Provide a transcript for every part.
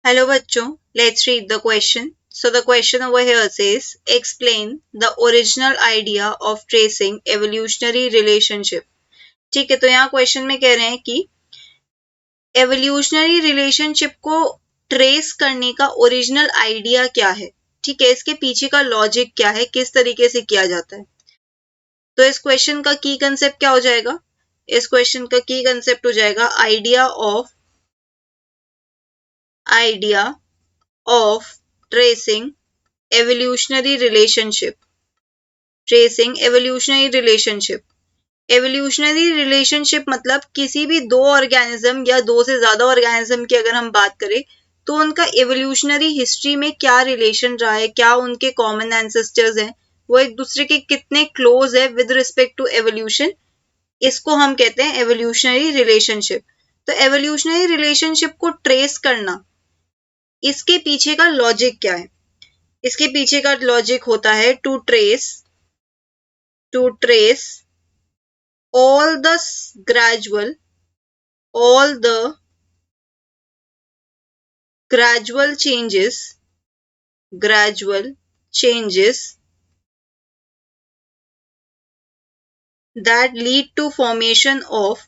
Hello बच्चों, let's read the question. So the question over here says, explain the original idea of tracing evolutionary relationship. ठीक है, तो यहाँ question में कह रहे हैं कि एवोल्यूशनरी रिलेशनशिप को ट्रेस करने का ओरिजिनल आइडिया क्या है. ठीक है, इसके पीछे का लॉजिक क्या है, किस तरीके से किया जाता है. तो इस क्वेश्चन का की कंसेप्ट क्या हो जाएगा. इस क्वेश्चन का की कंसेप्ट हो जाएगा idea of tracing evolutionary relationship. Tracing evolutionary relationship. evolutionary relationship मतलब किसी भी दो ऑर्गेनिज्म या दो से ज्यादा ऑर्गेनिज्म की अगर हम बात करें तो उनका evolutionary history में क्या रिलेशन रहा है, क्या उनके कॉमन एंसेस्टर्स हैं, वो एक दूसरे के कितने क्लोज है विद रिस्पेक्ट टू एवोल्यूशन, इसको हम कहते हैं evolutionary relationship. तो evolutionary relationship को ट्रेस करना, इसके पीछे का लॉजिक क्या है. इसके पीछे का लॉजिक होता है to trace all the gradual changes that lead to formation of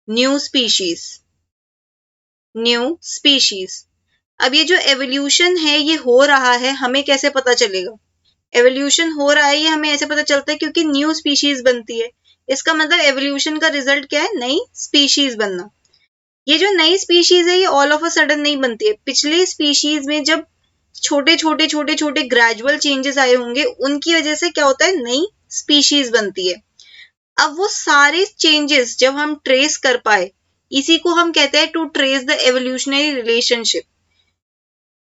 new species. अब ये जो एवोल्यूशन है ये हो रहा है, हमें कैसे पता चलेगा. एवोल्यूशन हो रहा है ये हमें ऐसे पता चलता है क्योंकि न्यू स्पीशीज बनती है. इसका मतलब एवोल्यूशन का रिजल्ट क्या है, नई स्पीशीज बनना. ये जो नई स्पीशीज है ये ऑल ऑफ अ सडन नहीं बनती है. पिछले स्पीशीज में जब छोटे ग्रेजुअल चेंजेस आए होंगे उनकी वजह से क्या होता है, नई स्पीशीज बनती है. अब वो सारे चेंजेस जब हम ट्रेस कर पाए, इसी को हम कहते हैं to trace the evolutionary relationship.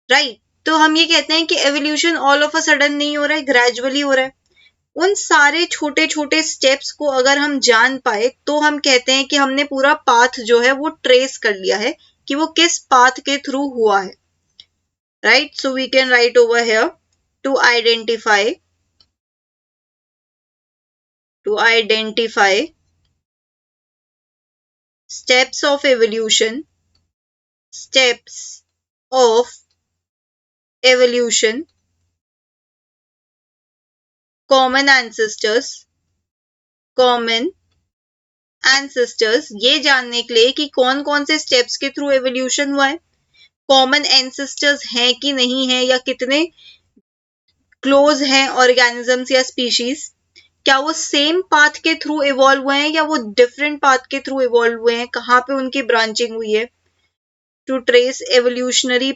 Right, तो हम ये कहते हैं कि evolution all of a sudden नहीं हो रहा है, ग्रेजुअली हो रहा है. उन सारे छोटे स्टेप्स को अगर हम जान पाए तो हम कहते हैं कि हमने पूरा पाथ जो है वो ट्रेस कर लिया है कि वो किस पाथ के थ्रू हुआ है. Right, so we can write over here to identify steps of evolution, common ancestors, ये जानने के लिए कि कौन कौन से स्टेप्स के थ्रू एवोल्यूशन हुआ है, कॉमन एंसेस्टर्स हैं कि नहीं है, या कितने क्लोज हैं ऑर्गेनिजम्स या स्पीशीज, क्या वो सेम पाथ के थ्रू इवॉल्व हुए हैं या वो डिफरेंट पाथ के थ्रू इवॉल्व हुए हैं, कहाँ पे उनकी ब्रांचिंग हुई है. टू ट्रेस एवोल्यूशनरी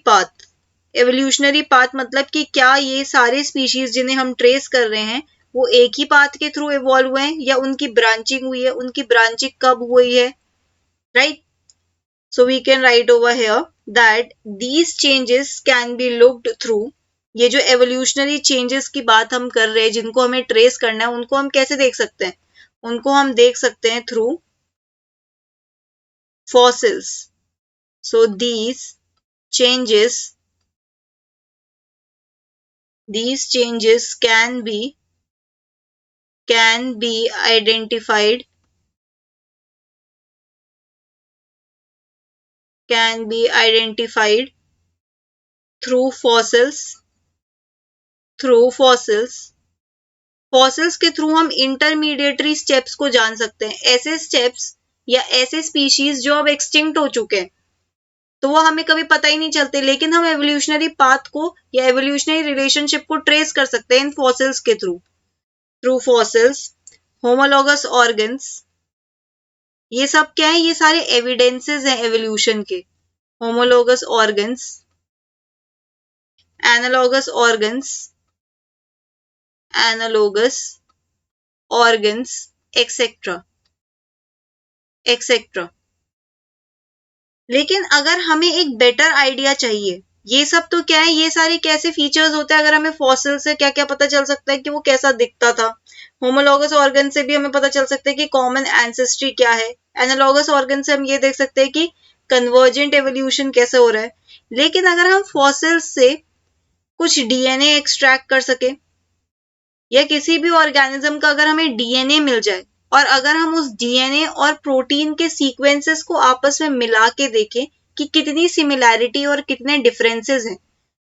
पाथ मतलब कि क्या ये सारे स्पीशीज जिन्हें हम ट्रेस कर रहे हैं वो एक ही पाथ के थ्रू इवॉल्व हुए हैं या उनकी ब्रांचिंग हुई है, उनकी ब्रांचिंग कब हुई है. Right, so we can write over here that these changes can be looked through. ये जो एवोल्यूशनरी चेंजेस की बात हम कर रहे हैं जिनको हमें ट्रेस करना है, उनको हम कैसे देख सकते हैं, उनको हम देख सकते हैं through fossils. So these changes can be identified through fossils. Fossils के थ्रू हम इंटरमीडिएटरी स्टेप्स को जान सकते हैं, ऐसे स्टेप्स या ऐसे स्पीशीज जो अब एक्सटिंक्ट हो चुके हैं, तो वो हमें कभी पता ही नहीं चलते, लेकिन हम एवोल्यूशनरी पाथ को या एवोल्यूशनरी रिलेशनशिप को ट्रेस कर सकते हैं इन फॉसिल्स के थ्रू फॉसिल्स. होमोलॉगस ऑर्गन्स, ये सब क्या है, ये सारे एविडेंसेस हैं एवोल्यूशन के. Homologous organs, analogous organs etcetera. लेकिन अगर हमें एक बेटर आइडिया चाहिए, ये सब तो क्या है, ये सारे कैसे फीचर्स होते हैं, अगर हमें फॉसिल से क्या क्या पता चल सकता है कि वो कैसा दिखता था, होमोलॉगस ऑर्गन से भी हमें पता चल सकता है कि कॉमन एंसेस्ट्री क्या है, एनालॉगस ऑर्गन से हम ये देख सकते हैं कि कन्वर्जेंट एवोल्यूशन कैसे हो रहा है. लेकिन अगर हम फॉसिल्स से कुछ डीएनए एक्सट्रैक्ट कर सके या किसी भी ऑर्गेनिज्म का अगर हमें डीएनए मिल जाए और अगर हम उस डीएनए और प्रोटीन के सीक्वेंसेस को आपस में मिला के देखें कि कितनी सिमिलैरिटी और कितने डिफरेंसेस हैं,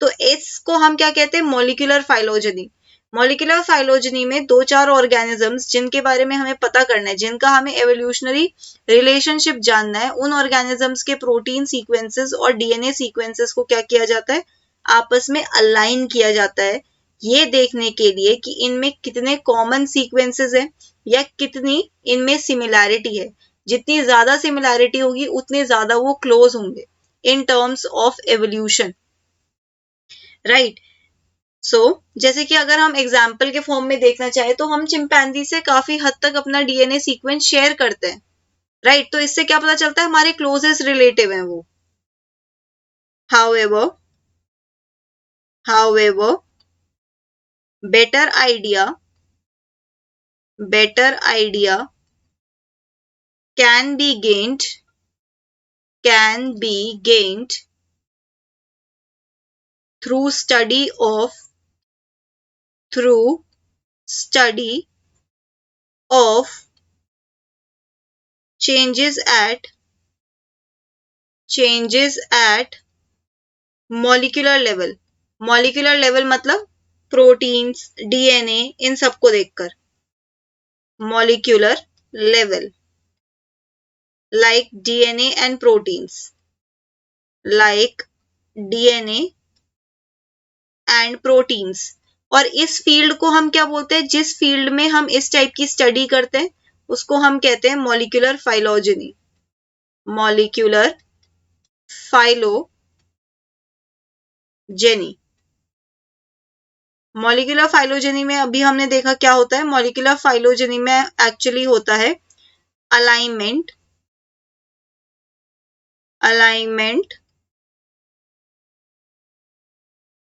तो इसको हम क्या कहते हैं, मॉलिक्यूलर फाइलोजेनी। मॉलिक्यूलर फाइलोजेनी में 2-4 ऑर्गेनिजम्स जिनके बारे में हमें पता करना है, जिनका हमें एवोल्यूशनरी रिलेशनशिप जानना है, उन ऑर्गेनिजम्स के प्रोटीन सीक्वेंसेस और डीएनए सीक्वेंसेस को क्या किया जाता है, आपस में अलाइन किया जाता है, ये देखने के लिए कि इनमें कितने कॉमन सीक्वेंसेस हैं या कितनी इनमें सिमिलैरिटी है। जितनी ज्यादा सिमिलैरिटी होगी उतने ज्यादा वो क्लोज होंगे in terms of evolution, right. So जैसे कि अगर हम एग्जाम्पल के फॉर्म में देखना चाहे तो हम चिंपैंजी से काफी हद तक अपना डीएनए सीक्वेंस शेयर करते हैं, राइट। तो इससे क्या पता चलता है, हमारे क्लोजेस्ट रिलेटिव हैं वो। however however better idea can be gained through study of changes at molecular level मतलब प्रोटीन्स, डीएनए, इन सबको देखकर molecular level, like DNA and proteins, like DNA and proteins। और इस फील्ड को हम क्या बोलते हैं, जिस फील्ड में हम इस टाइप की स्टडी करते हैं उसको हम कहते हैं molecular phylogeny. Molecular phylogeny. Molecular phylogeny में अभी हमने देखा क्या होता है, मॉलिक्यूलर फाइलोजेनी में एक्चुअली होता है alignment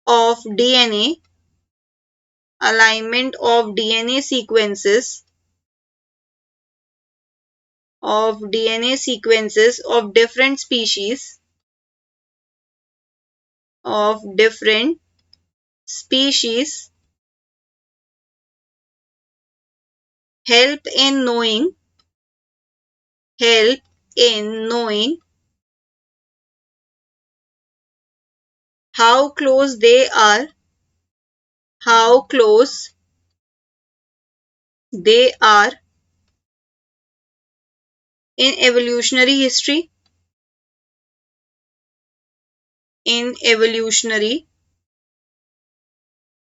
of DNA, alignment of DNA sequences of different species help in knowing how close they are in evolutionary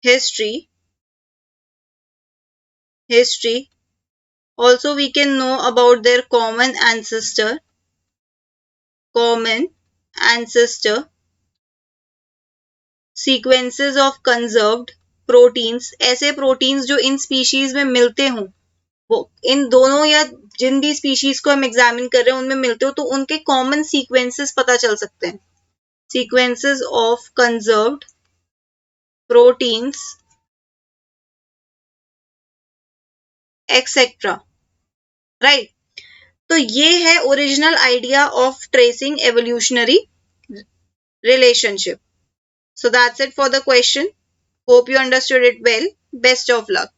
history, also we can know about their common ancestor, sequences of conserved proteins, ऐसे proteins जो इन species में मिलते हों, वो इन दोनों या जिन भी species को हम एग्जामिन कर रहे हैं उनमें मिलते हो तो उनके कॉमन सीक्वेंसेस पता चल सकते हैं, sequences of conserved proteins etcetera, right. तो ये है original idea of tracing evolutionary relationship. So that's it for the question. Hope you understood it well. Best of luck.